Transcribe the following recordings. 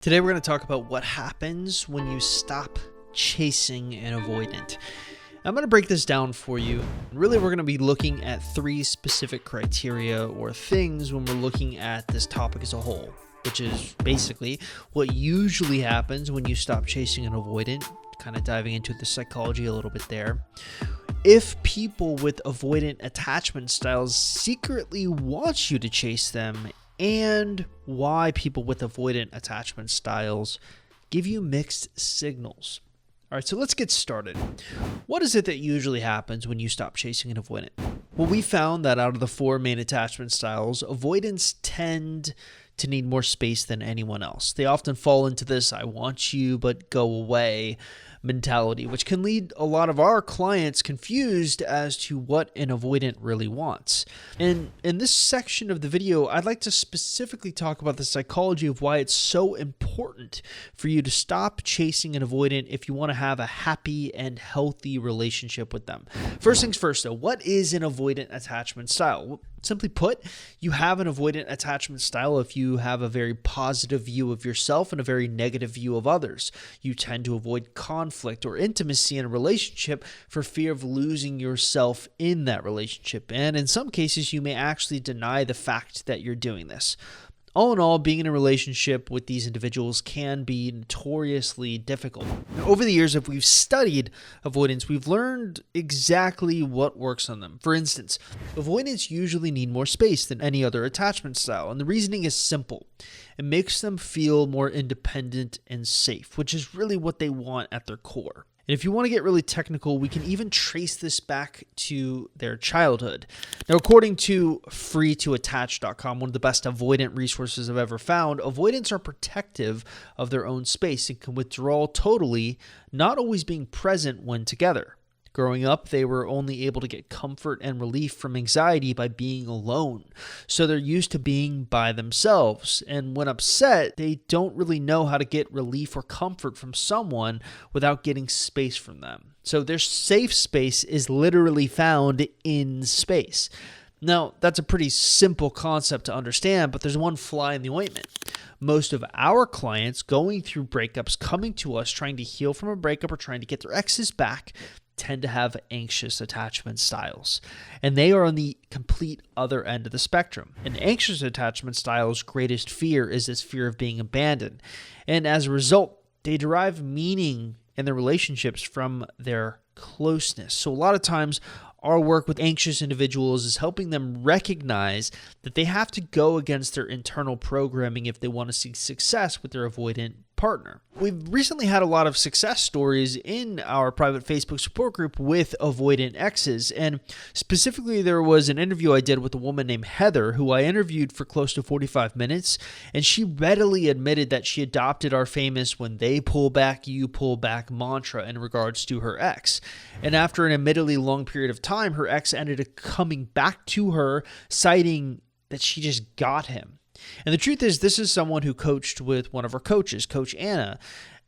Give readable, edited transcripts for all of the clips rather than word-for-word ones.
Today we're going to talk about what happens when you stop chasing an avoidant. I'm going to break this down for you. Really, we're going to be looking at three specific criteria or things when we're looking at this topic as a whole, which is basically what usually happens when you stop chasing an avoidant, kind of diving into the psychology a little bit there. If people with avoidant attachment styles secretly want you to chase them, and why people with avoidant attachment styles give you mixed signals. All right, so let's get started. What is it that usually happens when you stop chasing an avoidant? Well, we found that out of the four main attachment styles, avoidants tend to need more space than anyone else. They often fall into this "I want you, but go away" mentality, which can lead a lot of our clients confused as to what an avoidant really wants. And in this section of the video, I'd like to specifically talk about the psychology of why it's so important for you to stop chasing an avoidant if you want to have a happy and healthy relationship with them. First things first, though, what is an avoidant attachment style? Well, simply put, you have an avoidant attachment style if you have a very positive view of yourself and a very negative view of others. You tend to avoid conflict or intimacy in a relationship for fear of losing yourself in that relationship. And in some cases, you may actually deny the fact that you're doing this. All in all, being in a relationship with these individuals can be notoriously difficult. Now, over the years, if we've studied avoidance, we've learned exactly what works on them. For instance, avoidants usually need more space than any other attachment style, and the reasoning is simple. It makes them feel more independent and safe, which is really what they want at their core. And if you want to get really technical, we can even trace this back to their childhood. Now, according to free2attach.com, one of the best avoidant resources I've ever found, avoidants are protective of their own space and can withdraw totally, not always being present when together. Growing up, they were only able to get comfort and relief from anxiety by being alone. So they're used to being by themselves. And when upset, they don't really know how to get relief or comfort from someone without getting space from them. So their safe space is literally found in space. Now, that's a pretty simple concept to understand, but there's one fly in the ointment. Most of our clients going through breakups, coming to us trying to heal from a breakup or trying to get their exes back, tend to have anxious attachment styles. And they are on the complete other end of the spectrum. An anxious attachment style's greatest fear is this fear of being abandoned. And as a result, they derive meaning in their relationships from their closeness. So a lot of times, our work with anxious individuals is helping them recognize that they have to go against their internal programming if they want to see success with their avoidant partner. We've recently had a lot of success stories in our private Facebook support group with avoidant exes, and specifically there was an interview I did with a woman named Heather who I interviewed for close to 45 minutes, and she readily admitted that she adopted our famous "when they pull back, you pull back" mantra in regards to her ex. And after an admittedly long period of time, her ex ended up coming back to her, citing that she just got him. And the truth is, this is someone who coached with one of our coaches, Coach Anna.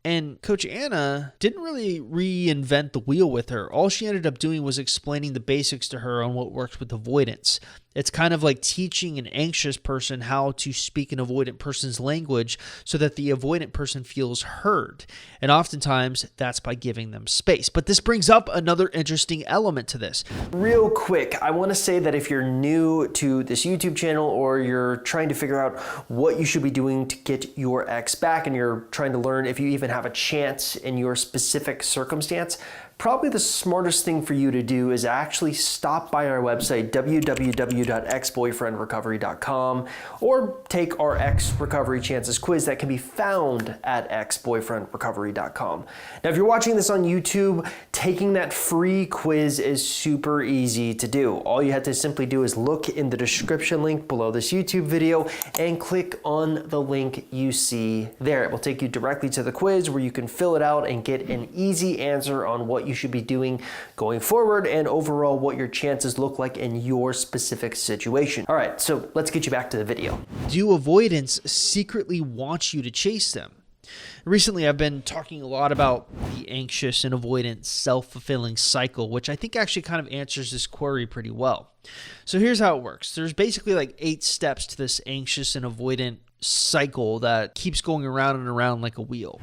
And Coach Anna didn't really reinvent the wheel with her. All she ended up doing was explaining the basics to her on what works with avoidance. It's kind of like teaching an anxious person how to speak an avoidant person's language so that the avoidant person feels heard. And oftentimes, that's by giving them space. But this brings up another interesting element to this. Real quick, I want to say that if you're new to this YouTube channel or you're trying to figure out what you should be doing to get your ex back and you're trying to learn if you even have a chance in your specific circumstance, probably the smartest thing for you to do is actually stop by our website, www.exboyfriendrecovery.com, or take our Ex Recovery Chances quiz that can be found at exboyfriendrecovery.com. Now, if you're watching this on YouTube, taking that free quiz is super easy to do. All you have to simply do is look in the description link below this YouTube video and click on the link you see there. It will take you directly to the quiz where you can fill it out and get an easy answer on what you should be doing going forward and overall what your chances look like in your specific situation. All right, so let's get you back to the video. Do avoidants secretly want you to chase them? Recently, I've been talking a lot about the anxious and avoidant self-fulfilling cycle, which I think actually kind of answers this query pretty well. So here's how it works. There's basically like 8 steps to this anxious and avoidant cycle that keeps going around and around like a wheel.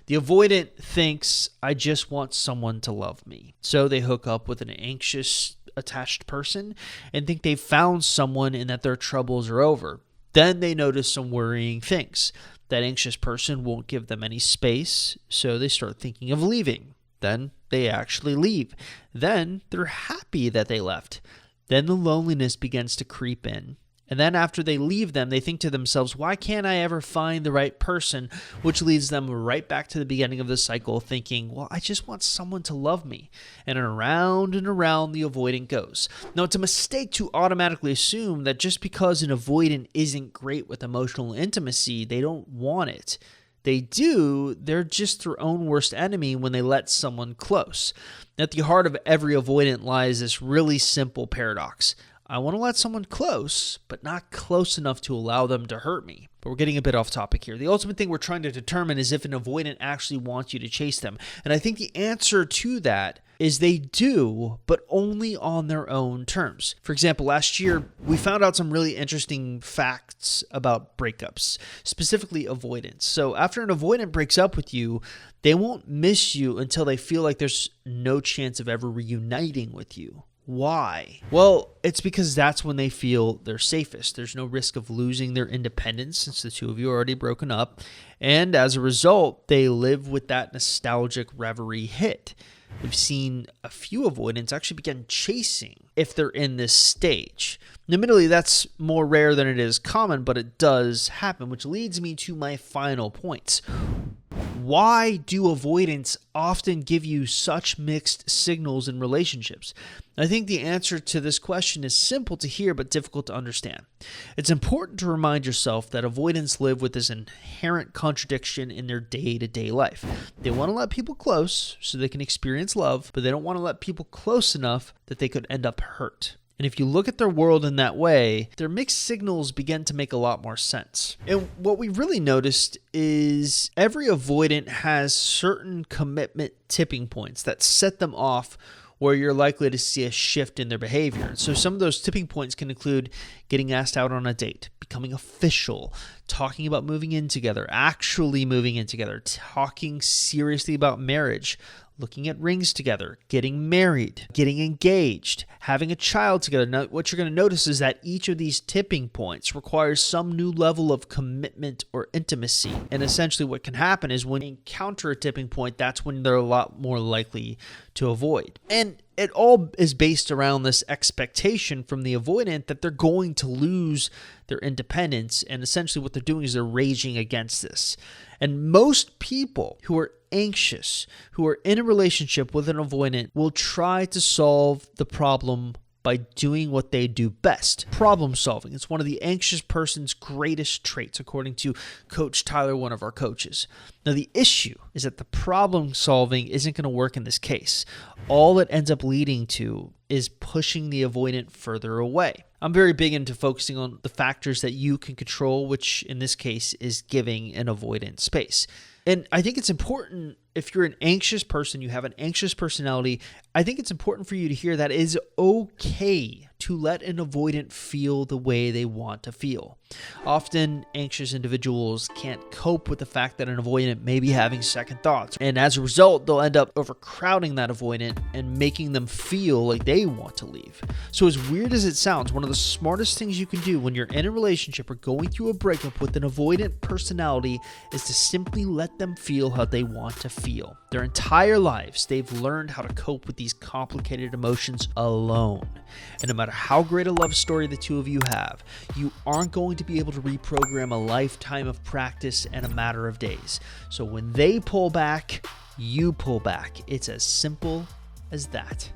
The avoidant thinks, I just want someone to love me. So they hook up with an anxious, attached person and think they've found someone and that their troubles are over. Then they notice some worrying things. That anxious person won't give them any space, so they start thinking of leaving. Then they actually leave. Then they're happy that they left. Then the loneliness begins to creep in. And then after they leave them, they think to themselves, why can't I ever find the right person? Which leads them right back to the beginning of the cycle thinking, well, I just want someone to love me. And around the avoidant goes. Now, it's a mistake to automatically assume that just because an avoidant isn't great with emotional intimacy, they don't want it. They do, they're just their own worst enemy when they let someone close. At the heart of every avoidant lies this really simple paradox. I want to let someone close, but not close enough to allow them to hurt me. But we're getting a bit off topic here. The ultimate thing we're trying to determine is if an avoidant actually wants you to chase them. And I think the answer to that is they do, but only on their own terms. For example, last year, we found out some really interesting facts about breakups, specifically avoidance. So after an avoidant breaks up with you, they won't miss you until they feel like there's no chance of ever reuniting with you. Why? Well, it's because that's when they feel they're safest. There's no risk of losing their independence since the two of you are already broken up. And as a result, they live with that nostalgic reverie hit. We've seen a few avoidants actually begin chasing if they're in this stage. Admittedly, that's more rare than it is common, but it does happen, which leads me to my final points. Why do avoidants often give you such mixed signals in relationships? I think the answer to this question is simple to hear but difficult to understand. It's important to remind yourself that avoidants live with this inherent contradiction in their day-to-day life. They want to let people close so they can experience love, but they don't want to let people close enough that they could end up hurt. And if you look at their world in that way, their mixed signals begin to make a lot more sense. And what we really noticed is every avoidant has certain commitment tipping points that set them off where you're likely to see a shift in their behavior. So some of those tipping points can include getting asked out on a date, becoming official, talking about moving in together, actually moving in together, talking seriously about marriage, looking at rings together, getting married, getting engaged, having a child together. Now, what you're going to notice is that each of these tipping points requires some new level of commitment or intimacy. And essentially what can happen is when you encounter a tipping point, that's when they're a lot more likely to avoid. And it all is based around this expectation from the avoidant that they're going to lose their independence. And essentially what they're doing is they're raging against this. And most people who are anxious, who are in a relationship with an avoidant, will try to solve the problem by doing what they do best, problem solving. It's one of the anxious person's greatest traits, according to Coach Tyler, one of our coaches. Now, the issue is that the problem solving isn't going to work in this case. All it ends up leading to is pushing the avoidant further away. I'm very big into focusing on the factors that you can control, which in this case is giving an avoidant space. And I think it's important, if you're an anxious person, you have an anxious personality, I think it's important for you to hear that it is okay to let an avoidant feel the way they want to feel. Often, anxious individuals can't cope with the fact that an avoidant may be having second thoughts. And as a result, they'll end up overcrowding that avoidant and making them feel like they want to leave. So as weird as it sounds, one of the smartest things you can do when you're in a relationship or going through a breakup with an avoidant personality is to simply let them feel how they want to feel. Their entire lives, they've learned how to cope with these complicated emotions alone. And no matter how great a love story the two of you have, you aren't going to be able to reprogram a lifetime of practice in a matter of days. So when they pull back, you pull back. It's as simple as that.